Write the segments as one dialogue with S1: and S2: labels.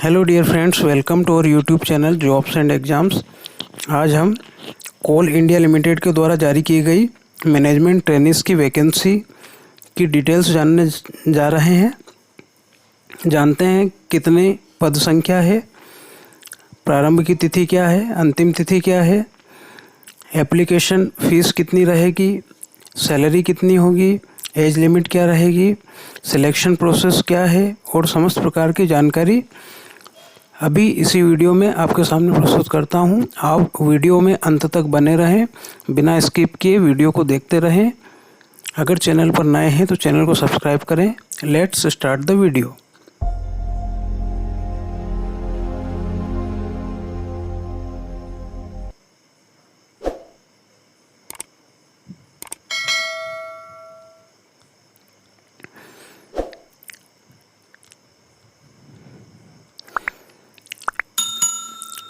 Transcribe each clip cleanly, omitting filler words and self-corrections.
S1: Hello dear friends, welcome to our YouTube channel jobs and exams. आज हम कोल India limited के द्वारा जारी की गई मैनेजमेंट ट्रेनिस की वैकेंसी की डिटेल्स जानने जा रहे हैं। जानते हैं कितने पद संख्या है, प्रारंभ की तिथि क्या है, अंतिम तिथि क्या है, एप्लीकेशन फ़ीस कितनी रहेगी, सैलरी कितनी होगी, एज लिमिट क्या रहेगी, सिलेक्शन प्रोसेस क्या है और समस्त प्रकार की जानकारी अभी इसी वीडियो में आपके सामने प्रस्तुत करता हूं। आप वीडियो में अंत तक बने रहें, बिना स्किप किए वीडियो को देखते रहें। अगर चैनल पर नए हैं तो चैनल को सब्सक्राइब करें। Let's start the video.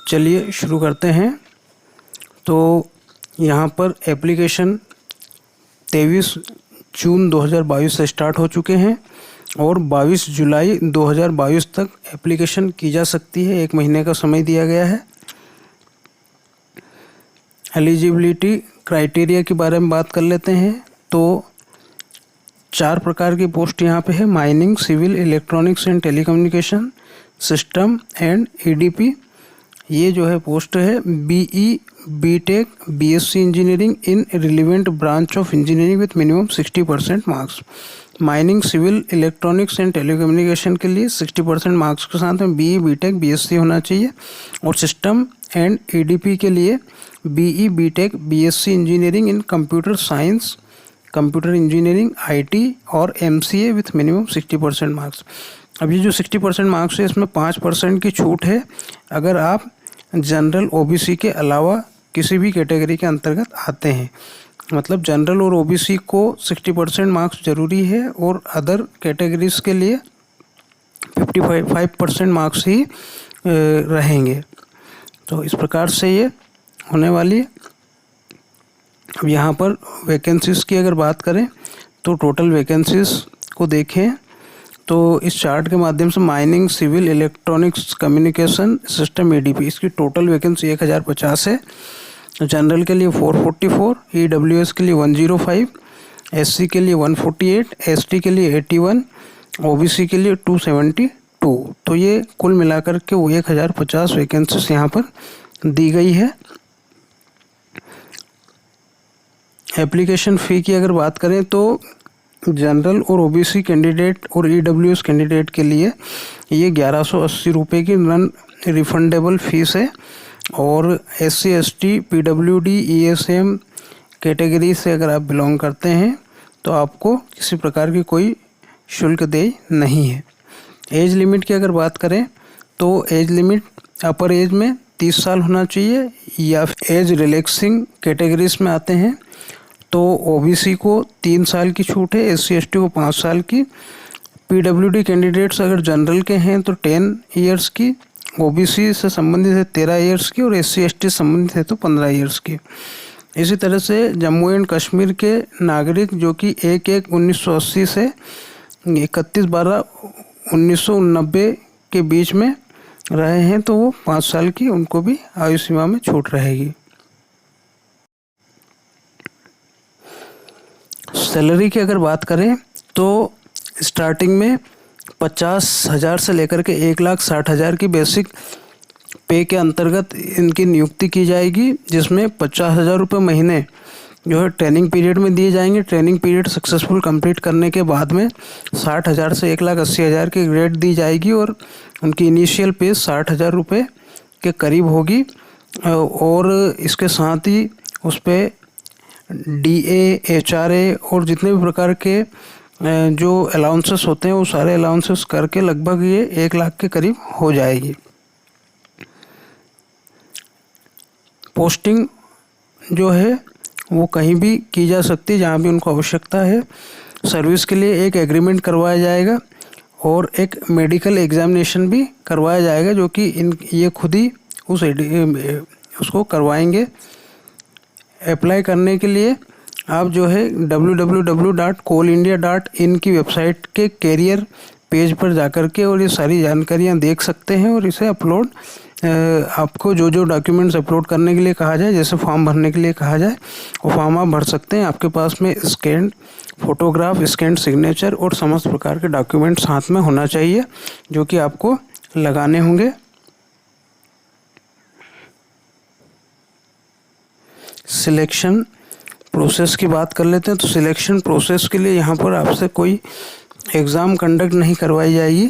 S1: चलिए शुरू करते हैं। तो यहाँ पर एप्लीकेशन 23 जून 2022 से स्टार्ट हो चुके हैं और 22 जुलाई 2022 तक एप्लीकेशन की जा सकती है। 1 महीने का समय दिया गया है। एलिजिबिलिटी क्राइटेरिया के बारे में बात कर लेते हैं। तो 4 प्रकार की पोस्ट यहाँ पे है: mining, civil, electronics and telecommunication, system and EDP. ये जो है पोस्ट है BE, BTech, BSc engineering in relevant branch of engineering with minimum 60% marks. Mining, civil, electronics and telecommunication के लिए 60% मार्क्स के साथ में बीई, बीटेक, बीएससी होना चाहिए। और सिस्टम एंड ईडीपी के लिए BE, BTech, BSc engineering in computer science, computer engineering, IT और एमसीए विथ मिनिमम 60% मार्क्स। अब ये जो 60% मार्क्स है, इसमें 5% की छूट है अगर आप जनरल ओबीसी के अलावा किसी भी कैटेगरी के अंतर्गत आते हैं। मतलब जनरल और ओबीसी को 60% मार्क्स ज़रूरी है और अदर कैटेगरीज के लिए 55% मार्क्स ही रहेंगे। तो इस प्रकार से ये होने वाली है। अब यहाँ पर वैकेंसीज़ की अगर बात करें तो टोटल वैकेंसीज़ को देखें तो इस चार्ट के माध्यम से mining, civil, electronics, communication, system, EDP, इसकी टोटल वैकेंसी 1050 है। जनरल के लिए 444, ईडब्ल्यूएस के लिए 105, एससी के लिए 148, एसटी के लिए 81, ओबीसी के लिए 272। तो ये कुल मिलाकर के वो 1050 वैकेंसीज यहाँ पर दी गई है। एप्लीकेशन फ़ी की अगर बात करें तो जनरल और ओबीसी कैंडिडेट और ईडब्ल्यूएस कैंडिडेट के लिए ये 1180 रुपये की नॉन रिफंडेबल फ़ीस है। और SC, ST, PWD, ESM category से अगर आप बिलोंग करते हैं तो आपको किसी प्रकार की कोई शुल्क देय नहीं है। एज लिमिट की अगर बात करें तो एज लिमिट अपर एज में 30 साल होना चाहिए, या एज रिलैक्सिंग कैटेगरीज में आते हैं तो ओबीसी को 3 साल की छूट है, एससी एसटी को 5 साल की। पीडब्ल्यूडी कैंडिडेट्स अगर जनरल के हैं तो 10 ईयर्स की, ओबीसी से संबंधित है 13 ईयर्स की और एससी एसटी से संबंधित है तो 15 ईयर्स की। इसी तरह से जम्मू एंड कश्मीर के नागरिक जो कि 1/1/1980 से 31/12/1989 के बीच में रहे हैं तो वो 5 साल की, उनको भी आयु सीमा में छूट रहेगी। सैलरी की अगर बात करें तो स्टार्टिंग में 50,000 से लेकर के 1,60,000 की बेसिक पे के अंतर्गत इनकी नियुक्ति की जाएगी, जिसमें 50,000 रुपये महीने जो है ट्रेनिंग पीरियड में दिए जाएंगे। ट्रेनिंग पीरियड सक्सेसफुल कंप्लीट करने के बाद में 60,000 से 1,80,000 की ग्रेड दी जाएगी और उनकी इनिशियल पे 60,000 रुपये के करीब होगी। और इसके साथ ही उस पर डीए, एचआरए और जितने भी प्रकार के जो अलाउंसेस होते हैं वो सारे अलाउंसेस करके लगभग ये 1 लाख के करीब हो जाएगी। पोस्टिंग जो है वो कहीं भी की जा सकती है जहाँ भी उनको आवश्यकता है। सर्विस के लिए एक एग्रीमेंट करवाया जाएगा और एक मेडिकल एग्जामिनेशन भी करवाया जाएगा, जो कि ये खुद ही उसको करवाएंगे। अप्लाई करने के लिए आप जो है www.coalindia.in की वेबसाइट के कैरियर पेज पर जाकर के और ये सारी जानकारियाँ देख सकते हैं और इसे अपलोड आपको जो जो डॉक्यूमेंट्स अपलोड करने के लिए कहा जाए, जैसे फॉर्म भरने के लिए कहा जाए, वो फॉर्म आप भर सकते हैं। आपके पास में स्कैन फोटोग्राफ, स्कैन सिग्नेचर और समस्त प्रकार के डॉक्यूमेंट्स साथ में होना चाहिए जो कि आपको लगाने होंगे। सिलेक्शन प्रोसेस की बात कर लेते हैं। तो सिलेक्शन प्रोसेस के लिए यहाँ पर आपसे कोई एग्ज़ाम कंडक्ट नहीं करवाई जाएगी।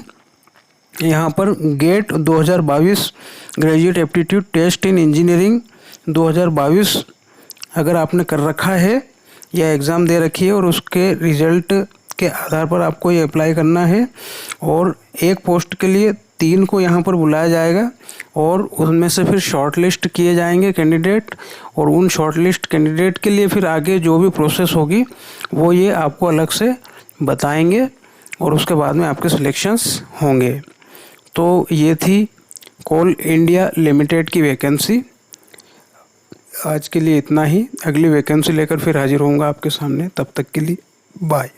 S1: यहाँ पर GATE 2022 graduate aptitude test in engineering 2022 अगर आपने कर रखा है या एग्ज़ाम दे रखी है और उसके रिज़ल्ट के आधार पर आपको ये अप्लाई करना है। और एक पोस्ट के लिए 3 को यहाँ पर बुलाया जाएगा और उनमें से फिर शॉर्ट लिस्ट किए जाएंगे कैंडिडेट, और उन शॉर्ट लिस्ट कैंडिडेट के लिए फिर आगे जो भी प्रोसेस होगी वो ये आपको अलग से बताएंगे और उसके बाद में आपके सिलेक्शंस होंगे। तो ये थी कोल इंडिया लिमिटेड की वैकेंसी। आज के लिए इतना ही। अगली वैकेंसी लेकर फिर हाजिर होऊंगा आपके सामने। तब तक के लिए बाय।